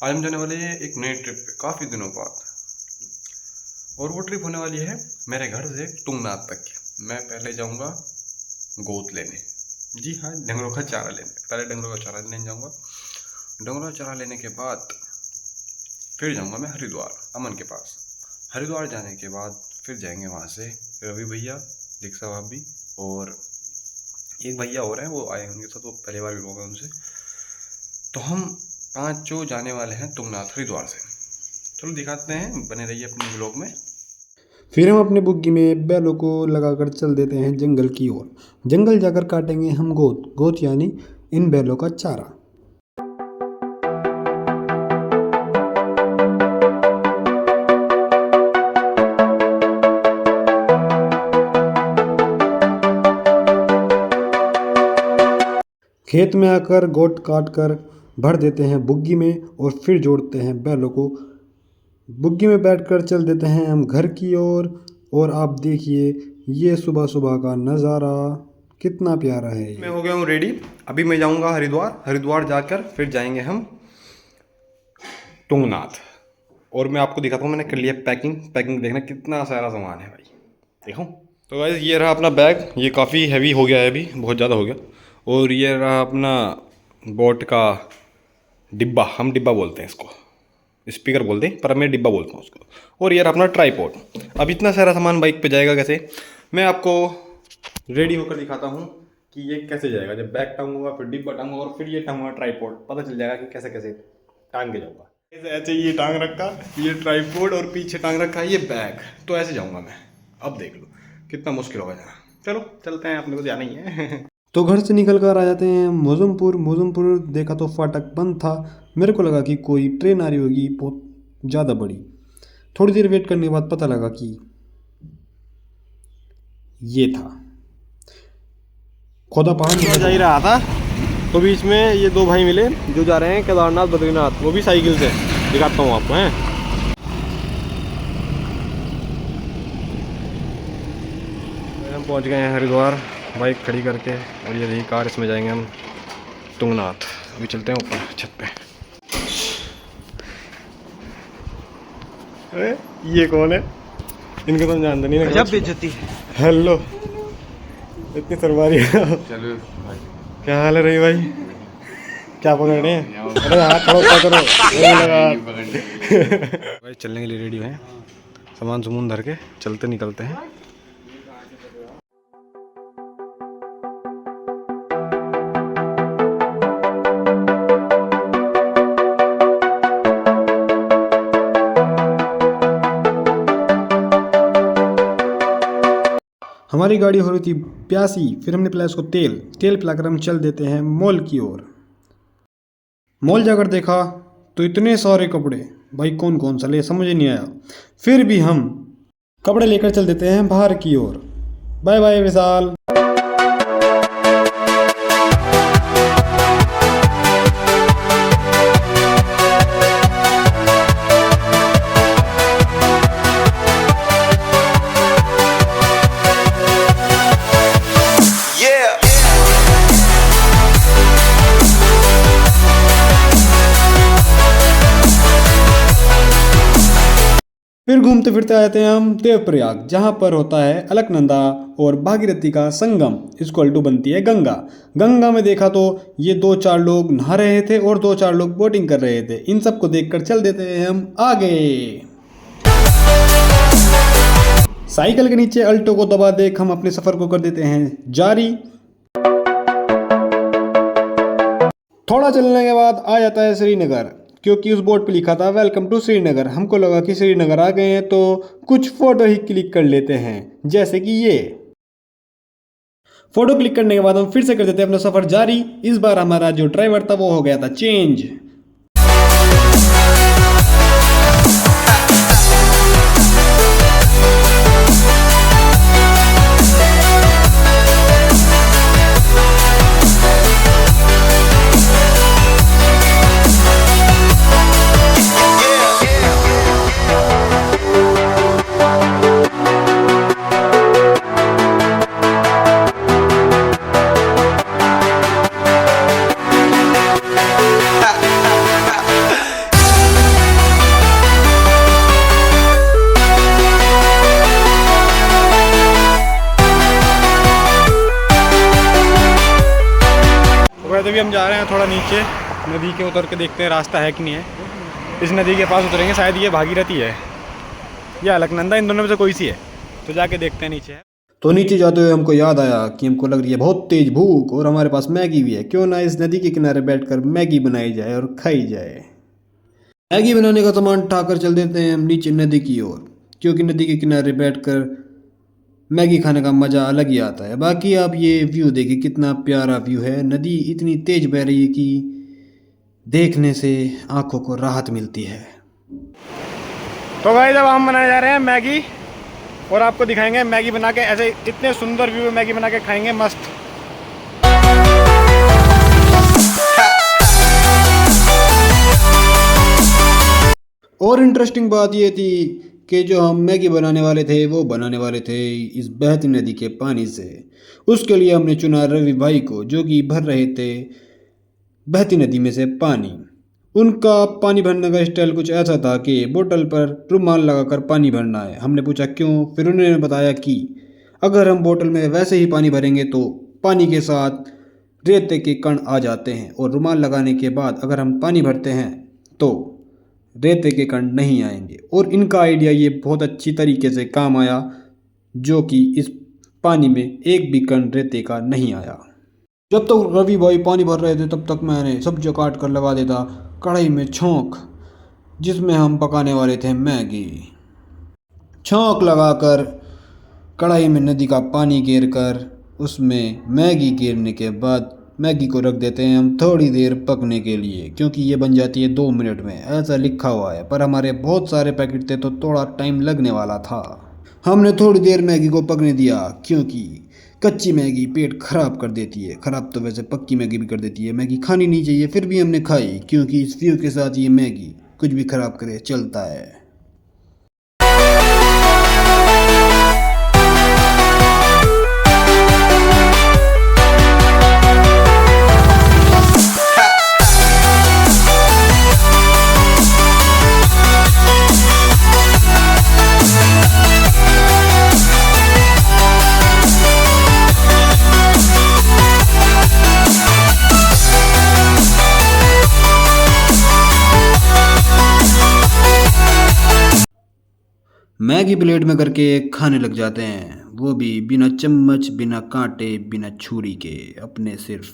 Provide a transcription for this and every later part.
आज हम जाने वाले हैं एक नई ट्रिप पे काफ़ी दिनों बाद। और वो ट्रिप होने वाली है मेरे घर से तुंगनाथ तक की। मैं पहले जाऊंगा गोद लेने, जी हाँ, डंगरों का चारा लेने। पहले डंगरों का चारा लेने जाऊंगा। डंगरों का चारा लेने के बाद फिर जाऊंगा मैं हरिद्वार, अमन के पास। हरिद्वार जाने के बाद फिर जाएंगे वहाँ से रवि भैया, दीक्षा भाभी और एक भैया और हैं, वो आए उनके साथ, वो पहली बार मिलूंगा उनसे। तो हम 5 जो जाने वाले हैं तुंगनाथ हरिद्वार से। चलो दिखाते हैं, बने रहिए अपने ब्लॉग में। फिर हम अपने बुग्गी में बैलों को लगाकर चल देते हैं जंगल की ओर। जंगल जाकर काटेंगे हम गोत गोत यानी इन बैलों का चारा। खेत में आकर गोट काट कर भर देते हैं बुग्गी में और फिर जोड़ते हैं बैलों को। बुग्गी में बैठकर चल देते हैं हम घर की ओर। और आप देखिए ये सुबह सुबह का नज़ारा कितना प्यारा है। मैं हो गया हूँ रेडी। अभी मैं जाऊँगा हरिद्वार। हरिद्वार जाकर फिर जाएंगे हम तुंगनाथ। और मैं आपको दिखाता हूँ, मैंने कर लिया पैकिंग। पैकिंग देखना कितना सारा सामान है भाई, देखो। तो गाइस ये रहा अपना बैग। ये काफ़ी हैवी हो गया है, अभी बहुत ज़्यादा हो गया। और ये रहा अपना बोट का डिब्बा, हम डिब्बा बोलते हैं इसको, स्पीकर बोलते हैं पर मैं डिब्बा बोलता हूँ उसको। और ये रहा अपना ट्राइपॉड। अब इतना सारा सामान बाइक पे जाएगा कैसे, मैं आपको रेडी होकर दिखाता हूँ कि ये कैसे जाएगा। जब बैग टांगूंगा, फिर डिब्बा टांगूंगा और फिर ये टांगूंगा ट्राइपॉड, पता चल जाएगा कि कैसे कैसे टांग के जाऊँगा। ऐसे ये टांग रखा, ये ट्राइपॉड, और पीछे टांग रखा ये बैग। तो ऐसे जाऊँगा मैं। अब देख लो कितना मुश्किल होगा जाना। चलो चलते हैं, अपने को जाना ही है। तो घर से निकल कर आ जाते हैं मौजमपुर। मौजमपुर देखा तो फाटक बंद था। मेरे को लगा कि कोई ट्रेन आ रही होगी बहुत ज़्यादा बड़ी। थोड़ी देर वेट करने के बाद पता लगा कि ये था खोदा पहाड़। जा ही रहा था तो बीच में ये दो भाई मिले जो जा रहे हैं केदारनाथ बद्रीनाथ, वो भी साइकिल से। दिखाता हूँ आपको। हैं हम पहुँच गए हैं हरिद्वार बाइक खड़ी करके। और ये रही कार, इसमें जाएंगे हम तुंगनाथ। अभी चलते हैं ऊपर छत पे। अरे ये कौन है? इनको तो जानते नहीं ना। जब बेइज्जती है। हेलो, इतनी सरवारी। चलो क्या हाल है रही भाई? क्या पकड़ रहे हैं? अरे हाथ थोड़ा पकड़ो। भाई चलने के लिए रेडी हैं, सामान सुमून धर के चलते निकलते हैं। हमारी गाड़ी हो रही थी प्यासी। फिर हमने पिलाया उसको तेल पिलाकर हम चल देते हैं मॉल की ओर। मॉल जाकर देखा तो इतने सारे कपड़े, भाई कौन कौन सा ले समझ ही नहीं आया। फिर भी हम कपड़े लेकर चल देते हैं बाहर की ओर। बाय बाय विशाल। फिर घूमते फिरते आते हैं हम देवप्रयाग, जहाँ पर होता है अलकनंदा और भागीरथी का संगम। इसको अल्टू बनती है गंगा। गंगा में देखा तो ये 2-4 लोग नहा रहे थे और 2-4 लोग बोटिंग कर रहे थे। इन सबको देखकर चल देते हैं हम आगे। साइकिल के नीचे अल्टो को दबा देख हम अपने सफर को कर देते हैं जारी। थोड़ा चलने के बाद आ जाता है श्रीनगर, क्योंकि उस बोर्ड पे लिखा था वेलकम टू श्रीनगर। हमको लगा कि श्रीनगर आ गए हैं तो कुछ फोटो ही क्लिक कर लेते हैं, जैसे कि ये फोटो क्लिक करने के बाद हम फिर से कर देते हैं अपना सफर जारी। इस बार हमारा जो ड्राइवर था वो हो गया था चेंज। हम जा रहे हैं थोड़ा नीचे नदी के, उतर के देखते हैं रास्ता है कि नहीं है। इस नदी के पास उतरेंगे, शायद ये भागीरथी है या अलकनंदा, इन दोनों में से कोई सी है, तो जाके देखते हैं नीचे। तो नीचे जाते हुए हमको याद आया कि हमको लग रही है बहुत तेज भूख और हमारे पास मैगी भी है, क्यों ना इस नदी के किनारे बैठकर मैगी बनाई जाए और खाई जाए। मैगी बनाने का सामान उठाकर चल देते हैं हम नीचे नदी की ओर, क्योंकि नदी के किनारे बैठकर मैगी खाने का मज़ा अलग ही आता है। बाकी आप ये व्यू देखिए, कितना प्यारा व्यू है। नदी इतनी तेज बह रही है कि देखने से आंखों को राहत मिलती है। तो भाई जब हम बनाने जा रहे हैं मैगी, और आपको दिखाएंगे मैगी बना के, ऐसे इतने सुंदर व्यू में मैगी बना के खाएंगे, मस्त। और इंटरेस्टिंग बात ये थी कि जो हम मैगी बनाने वाले थे वो बनाने वाले थे इस बहती नदी के पानी से। उसके लिए हमने चुना रवि भाई को, जो कि भर रहे थे बहती नदी में से पानी। उनका पानी भरने का स्टाइल कुछ ऐसा था कि बोतल पर रुमाल लगाकर पानी भरना है। हमने पूछा क्यों, फिर उन्होंने बताया कि अगर हम बोतल में वैसे ही पानी भरेंगे तो पानी के साथ रेते के कण आ जाते हैं, और रुमाल लगाने के बाद अगर हम पानी भरते हैं तो रेते के कण नहीं आएंगे। और इनका आइडिया ये बहुत अच्छी तरीके से काम आया, जो कि इस पानी में एक भी कण रेते का नहीं आया। जब तक रवि भाई पानी भर रहे थे तब तक मैंने सब्जी काट कर लगा देता कढ़ाई में छौंक, जिसमें हम पकाने वाले थे मैगी। छौंक लगाकर कढ़ाई में नदी का पानी गिर कर उसमें मैगी गिरने के बाद मैगी को रख देते हैं हम थोड़ी देर पकने के लिए, क्योंकि ये बन जाती है 2 मिनट में, ऐसा लिखा हुआ है। पर हमारे बहुत सारे पैकेट थे तो थोड़ा टाइम लगने वाला था। हमने थोड़ी देर मैगी को पकने दिया, क्योंकि कच्ची मैगी पेट खराब कर देती है। खराब तो वैसे पक्की मैगी भी कर देती है। मैगी खानी नहीं चाहिए, फिर भी हमने खाई, क्योंकि इस व्यू के साथ ये मैगी कुछ भी खराब करे चलता है। मैगी प्लेट में करके खाने लग जाते हैं, वो भी बिना चम्मच, बिना कांटे, बिना छुरी के, अपने सिर्फ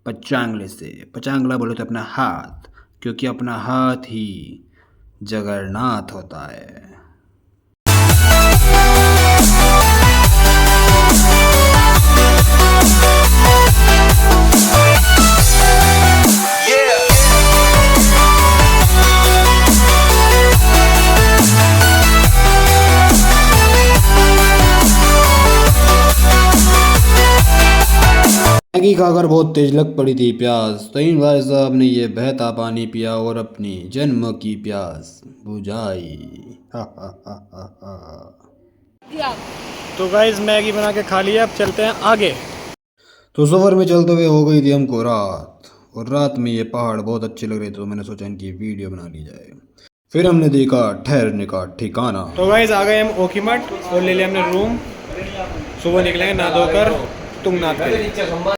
पचांगले से। पचांगला बोले तो अपना हाथ, क्योंकि अपना हाथ ही जगन्नाथ होता है। मैगी खाकर बहुत तेज लग पड़ी थी प्यास, तो इन भाई साहब ने ये बहता पानी पिया और अपनी जन्म की प्यास बुझाई। तो गाइस मैगी बना के खा लिया, अब चलते हैं आगे। तो सफ़र में चलते हुए हो गई थी हमको रात, और रात में ये पहाड़ बहुत अच्छे लग रहे थे, तो मैंने सोचा इनकी वीडियो बना ली जाए। फिर हमने देखा ठहरने का ठिकाना। तो गाइस आ गए हम ओखीमठ और ले लिया हमने रूम। सुबह निकलेंगे नहा धोकर तुंगनाथ के लिए।